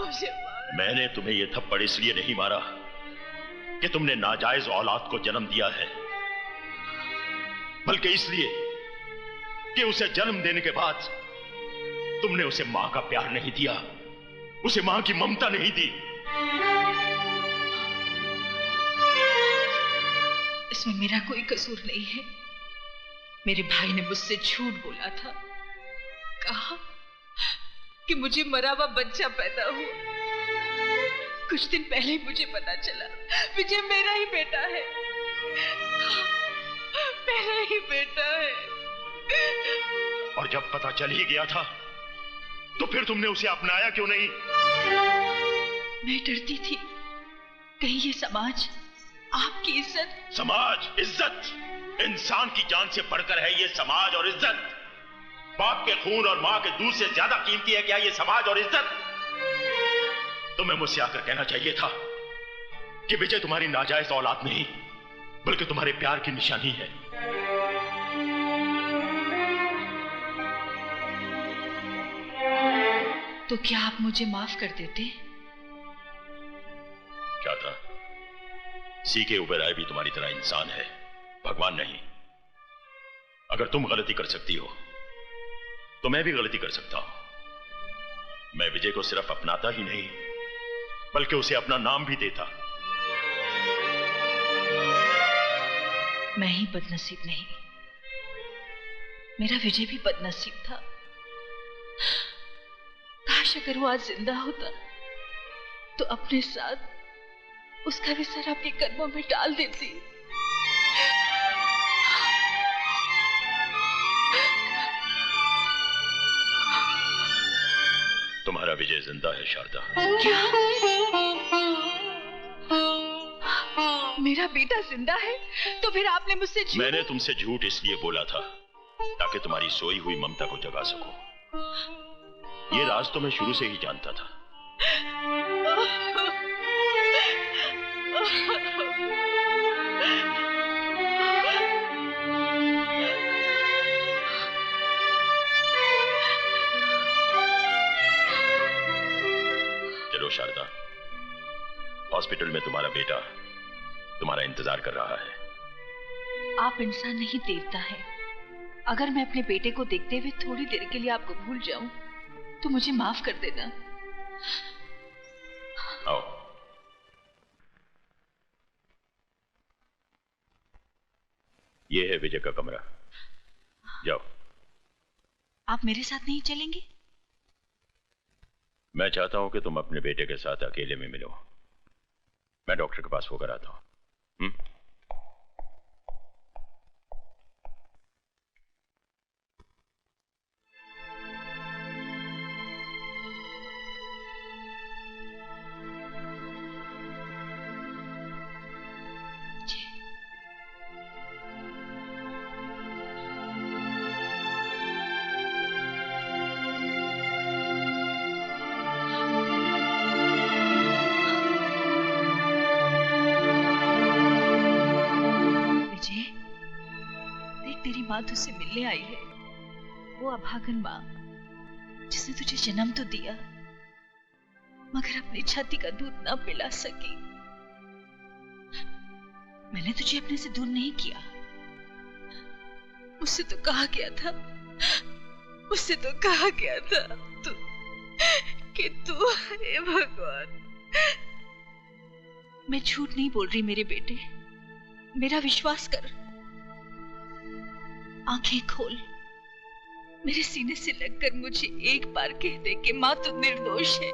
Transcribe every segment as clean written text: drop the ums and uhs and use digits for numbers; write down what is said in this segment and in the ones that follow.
मुझे मार। मैंने तुम्हें ये थप्पड़ इसलिए नहीं मारा कि तुमने नाजायज औलाद को जन्म दिया है, बल्कि इसलिए कि उसे जन्म देने के बाद तुमने उसे मां का प्यार नहीं दिया, उसे मां की ममता नहीं दी। इसमें मेरा कोई कसूर नहीं है। मेरे भाई ने मुझसे झूठ बोला था, कहा कि मुझे मरा हुआ बच्चा पैदा हुआ। कुछ दिन पहले ही मुझे पता चला विजय मेरा ही बेटा है, मेरा ही बेटा है। और जब पता चल ही गया था तो फिर तुमने उसे अपनाया क्यों नहीं? मैं डरती थी कहीं ये समाज आपकी इज्जत। समाज, इज्जत, इंसान की जान से बढ़कर है ये समाज और इज्जत। बाप के खून और मां के दूध से ज्यादा कीमती है क्या ये समाज और इज्जत? तुम्हें मुझसे आकर कहना चाहिए था कि विजय तुम्हारी नाजायज औलाद नहीं बल्कि तुम्हारे प्यार की निशानी है। तो क्या आप मुझे माफ कर देते? शारदा, सीके उबेराय भी तुम्हारी तरह इंसान है, भगवान नहीं। अगर तुम गलती कर सकती हो तो मैं भी गलती कर सकता हूं। मैं विजय को सिर्फ अपनाता ही नहीं बल्कि उसे अपना नाम भी देता। मैं ही बदनसीब नहीं, मेरा विजय भी बदनसीब था। काश अगर वो आज जिंदा होता तो अपने साथ उसका भी सर अपने कदमों में डाल देती। तुम्हारा विजय जिंदा है शारदा। क्या? मेरा बेटा जिंदा है? तो फिर आपने मुझसे झूठ? मैंने तुमसे झूठ इसलिए बोला था ताकि तुम्हारी सोई हुई ममता को जगा सकूं। ये राज तो मैं शुरू से ही जानता था। चलो शारदा, हॉस्पिटल में तुम्हारा बेटा तुम्हारा इंतजार कर रहा है। आप इंसान नहीं, देवता है। अगर मैं अपने बेटे को देखते हुए थोड़ी देर के लिए आपको भूल जाऊं तो मुझे माफ कर देना। आओ। ये है विजय का कमरा, जाओ। आप मेरे साथ नहीं चलेंगे? मैं चाहता हूं कि तुम अपने बेटे के साथ अकेले में मिलो। मैं डॉक्टर के पास होकर आता हूं। माँ तुझसे मिलने आई है, वो अभागन माँ जिसने तुझे जन्म तो दिया मगर अपनी छाती का दूध ना पिला सकी। मैंने तुझे अपने से दूर नहीं किया। मुझसे तो कहा गया था, मुझसे तो कहा गया था कि तू, हे भगवान। मैं झूठ नहीं बोल रही मेरे बेटे, मेरा विश्वास कर। आंखें खोल, मेरे सीने से लगकर मुझे एक बार कह दे कि माँ तू निर्दोष है।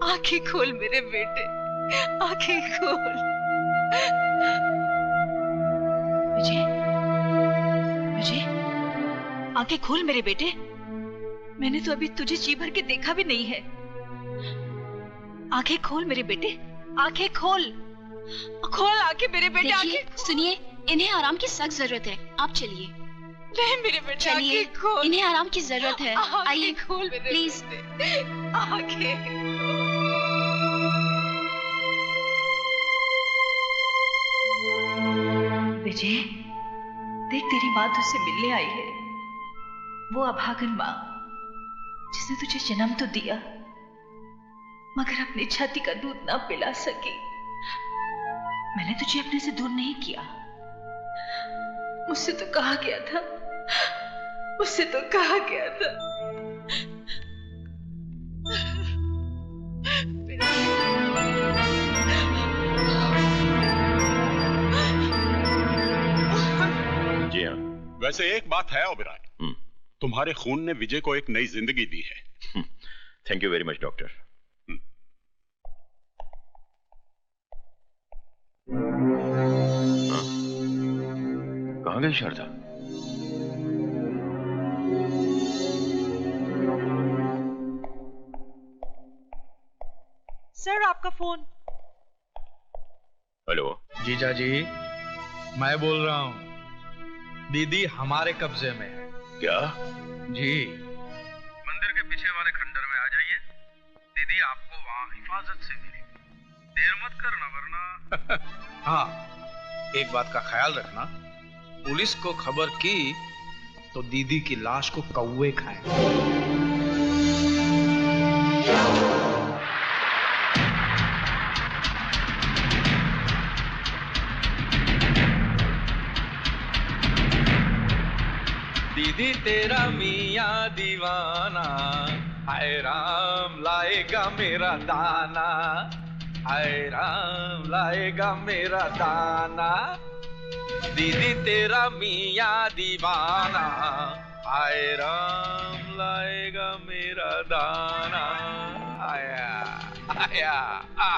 आंखें खोल मेरे बेटे, आंखें खोल। विजय, विजय, आंखें खोल मेरे बेटे। मैंने तो अभी तुझे जी भर के देखा भी नहीं है। आंखें खोल मेरे बेटे, आंखें खोल, खोल आंखें मेरे बेटे। आंखें सुनिए, इन्हें आराम की सख्त जरूरत है, आप चलिए। नहीं मेरे बेटे, चलिए, इन्हें आराम की जरूरत है। आइए खोल मेरे प्लीज। आंखें। विजय, देख तेरी माँ तुझसे मिलने आई है, वो अभागन माँ जिसने तुझे जन्म तो दिया मगर अपनी छाती का दूध ना पिला सकी। मैंने तुझे अपने से दूर नहीं किया। मुझसे तो कहा गया था, मुझसे तो कहा गया था। जी हाँ। वैसे एक बात है ओबेरॉय, तुम्हारे खून ने विजय को एक नई जिंदगी दी है। Thank you very much doctor. कहाँ गई शारदा? सर आपका फोन। हेलो जीजा जी, मैं बोल रहा हूँ। दीदी हमारे कब्जे में है। क्या? जी, मंदिर के पीछे वाले खंडर में आ जाइए। दीदी आपको वहाँ हिफाजत से मिलेगी। देर मत करना वरना। हाँ, एक बात का ख्याल रखना, पुलिस को खबर की तो दीदी की लाश को कौवे खाएंगे। दीदी तेरा मियाँ दीवाना, हाय राम लाएगा मेरा दाना, हाय राम लाएगा मेरा दाना। दीदी तेरा मियाँ दीवाना, हाय राम लाएगा मेरा दाना। आया आया आ।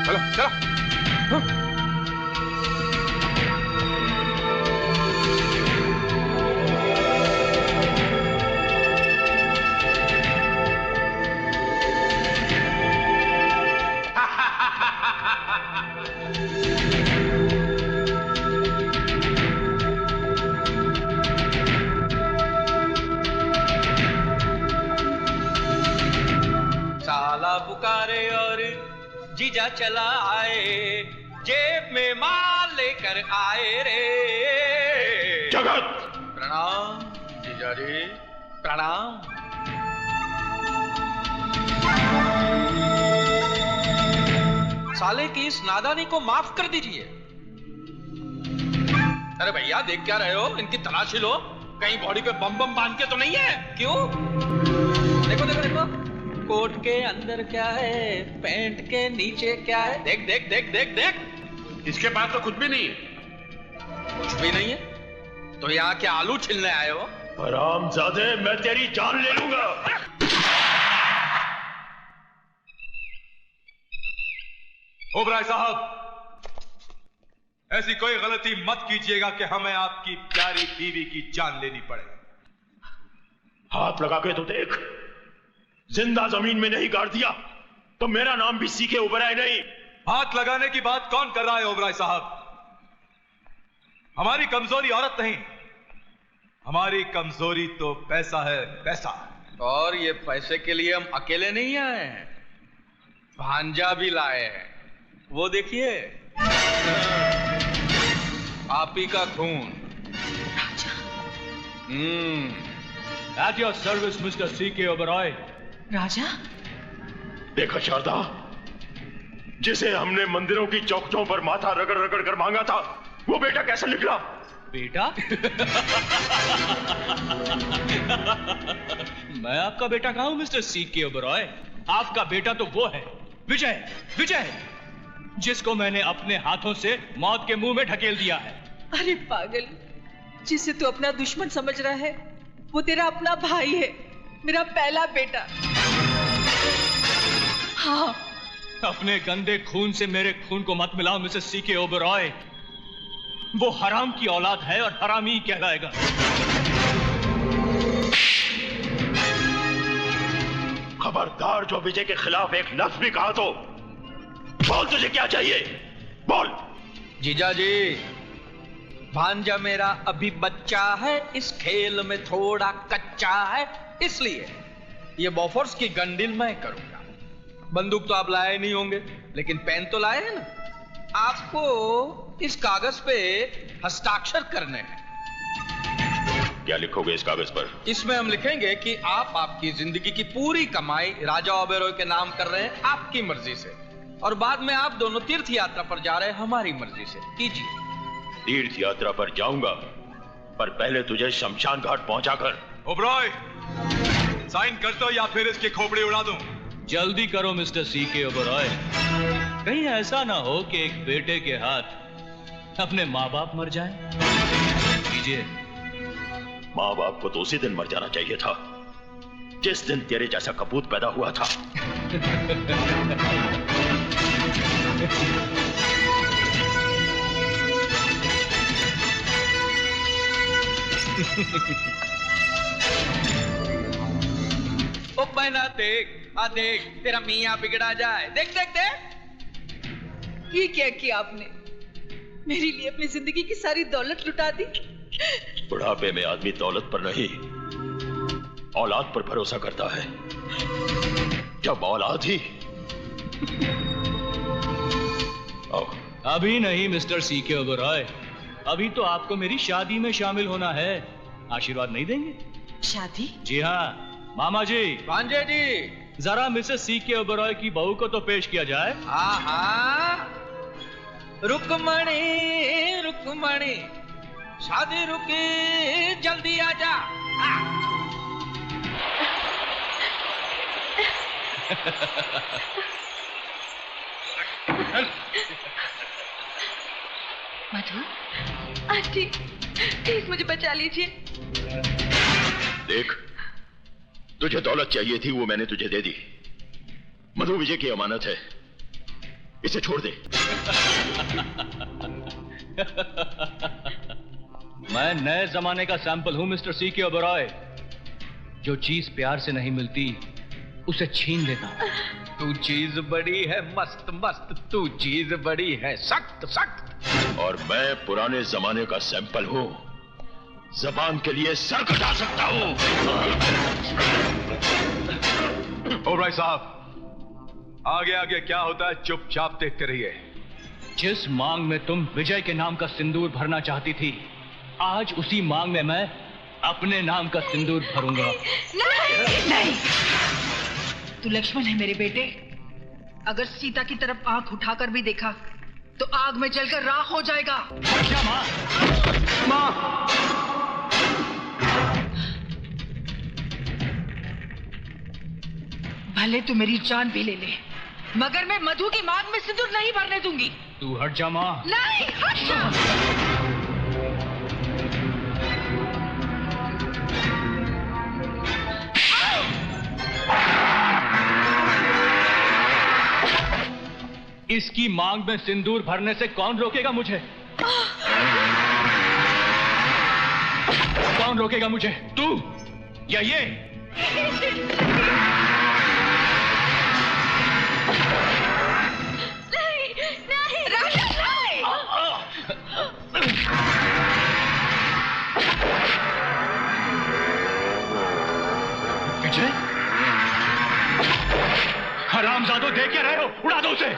चलो चलो। साला पुकारे और जीजा चला आए, जेब में माल लेकर आए रे। जगत! प्रणाम जीजा जी, प्रणाम। साले की इस नादानी को माफ कर दीजिए। अरे भैया देख क्या रहे हो? इनकी तलाशी लो, कहीं बॉडी पे बम बम बांध के तो नहीं है? क्यों? देखो देखो देखो, कोट के अंदर क्या है, पैंट के नीचे क्या है? देख देख देख देख देख। इसके पास तो कुछ भी नहीं है। कुछ भी नहीं है तो यहाँ क्या आलू छिलने आए हो? हरामजादे, मैं तेरी जान ले लूंगा। ओबराय साहब, ऐसी कोई गलती मत कीजिएगा कि हमें आपकी प्यारी बीवी की जान लेनी पड़े। हाथ लगा के तो देख, जिंदा जमीन में नहीं गाड़ दिया तो मेरा नाम भी सीके ओबराय नहीं। हाथ लगाने की बात कौन कर रहा है ओबराय साहब? हमारी कमजोरी औरत नहीं, हमारी कमजोरी तो पैसा है, पैसा। और ये पैसे के लिए हम अकेले नहीं आए हैं, भांजा भी लाए हैं। वो देखिए, आप ही का खून। At your service, Mr. C.K. Oberoi. राजा, देखा शारदा, जिसे हमने मंदिरों की चौखटों पर माथा रगड़ रगड़ कर मांगा था, वो बेटा कैसे निकला? बेटा? मैं आपका बेटा कहाँ हूं मिस्टर C.K. Oberoi? आपका बेटा तो वो है, विजय, विजय, जिसको मैंने अपने हाथों से मौत के मुंह में ढकेल दिया है। अरे पागल, जिसे तू अपना दुश्मन समझ रहा है वो तेरा अपना भाई है, मेरा पहला बेटा। हाँ, अपने गंदे खून से मेरे खून को मत मिलाओ मिसेस C.K. Oberoi। वो हराम की औलाद है और हरामी ही कहलाएगा। खबरदार, जो विजय के खिलाफ एक लफ्ज भी कहा तो बोल, तुझे क्या चाहिए? बोल। जीजा जी, भांजा मेरा अभी बच्चा है, इस खेल में थोड़ा कच्चा है, इसलिए ये बॉफोर्स की गन डील मैं करूंगा। बंदूक तो आप लाए नहीं होंगे, लेकिन पेन तो लाए हैं ना। आपको इस कागज पे हस्ताक्षर करने हैं। क्या लिखोगे इस कागज पर? इसमें हम लिखेंगे कि आप आपकी जिंदगी की पूरी कमाई राजा ओबेरॉय के नाम कर रहे हैं, आपकी मर्जी से, और बाद में आप दोनों तीर्थ यात्रा पर जा रहे हैं हमारी मर्जी से। कीजिए। तीर्थ यात्रा पर जाऊंगा, पर पहले तुझे शमशान घाट पहुंचाकर। ओबेरॉय, साइन कर दो या फिर इसकी खोपड़ी उड़ा दूं। जल्दी करो मिस्टर सीके ओबेरॉय, कहीं ऐसा ना हो कि एक बेटे के हाथ अपने माँ बाप मर जाएं। कीजिए। माँ बाप को तो उसी दिन मर जाना चाहिए था जिस दिन तेरे जैसा कपूत पैदा हुआ था। ओ बहना देख, देख तेरा मियाँ बिगड़ा जाए। देख देख देख। ये क्या किया आपने? मेरे लिए अपनी जिंदगी की सारी दौलत लुटा दी। बुढ़ापे में आदमी दौलत पर नहीं, औलाद पर भरोसा करता है। जब औलाद ही। अभी नहीं मिस्टर सीके ओबेरॉय, अभी तो आपको मेरी शादी में शामिल होना है। आशीर्वाद नहीं देंगे? शादी? जी हाँ मामा जी। भांजे जी, जरा मिसेस सीके ओबेरॉय की बहू को तो पेश किया जाए। हाँ, रुकमणी रुकमणी, शादी रुकी, जल्दी आजा। मधु, आंटी, प्लीज मुझे बचा लीजिए। देख, तुझे दौलत चाहिए थी, वो मैंने तुझे दे दी। मधु विजय की अमानत है, इसे छोड़ दे। मैं नए जमाने का सैंपल हूं मिस्टर सीके ओबेरॉय। जो चीज प्यार से नहीं मिलती उसे छीन लेता हूं। तू चीज बड़ी है मस्त मस्त, तू चीज बड़ी है सख्त सख्त। और मैं पुराने जमाने का सैंपल हूं, जबान के लिए सर कटा सकता हूं। ओबेरॉय साहब, आगे आगे क्या होता है चुपचाप देखते रहिए। जिस मांग में तुम विजय के नाम का सिंदूर भरना चाहती थी, आज उसी मांग में मैं अपने नाम का सिंदूर भरूंगा। नहीं, नहीं। तू लक्ष्मण है मेरे बेटे। अगर सीता की तरफ आंख उठाकर भी देखा तो आग में जलकर राख हो जाएगा। क्या माँ? माँ, भले तू मेरी जान भी ले ले, मगर मैं मधु की मांग में सिंदूर नहीं भरने दूंगी। तू हट जा माँ। नहीं, हट जा। इसकी मांग में सिंदूर भरने से कौन रोकेगा मुझे? कौन रोकेगा मुझे? तू या ये? नहीं, नहीं, राजा, नहीं। विजय, हरामजादों, देख क्या रहे हो? उड़ा दो उसे।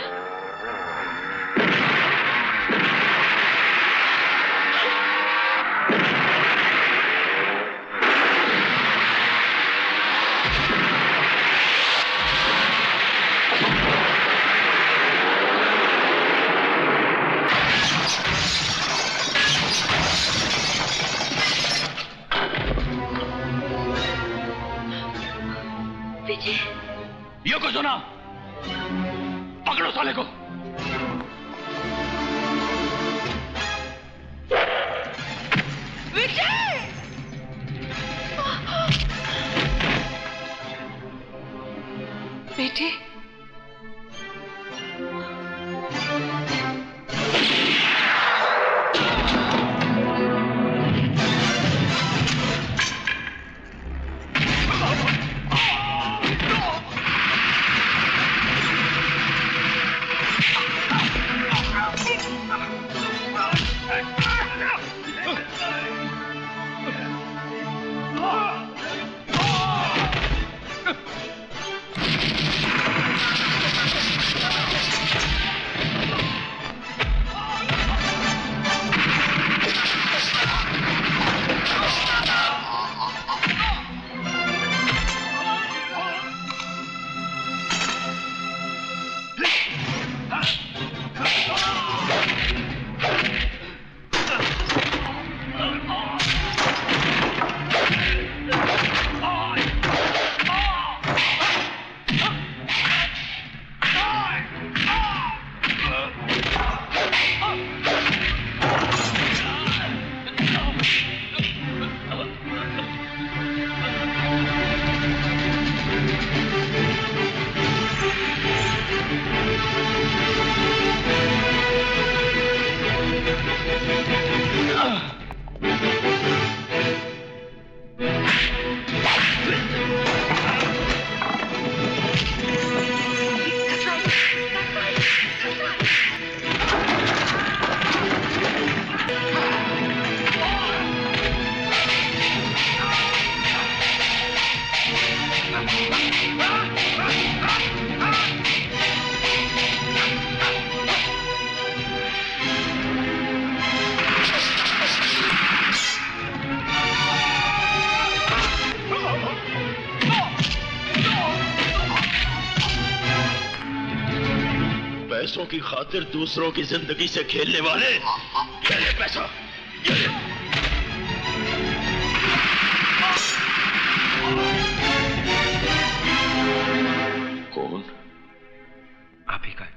यो को सुना, पकड़ो साले को। विजय! बेटे, पैसों की खातिर दूसरों की जिंदगी से खेलने वाले, ये ले पैसा, ये ले। कौन? आप ही का है।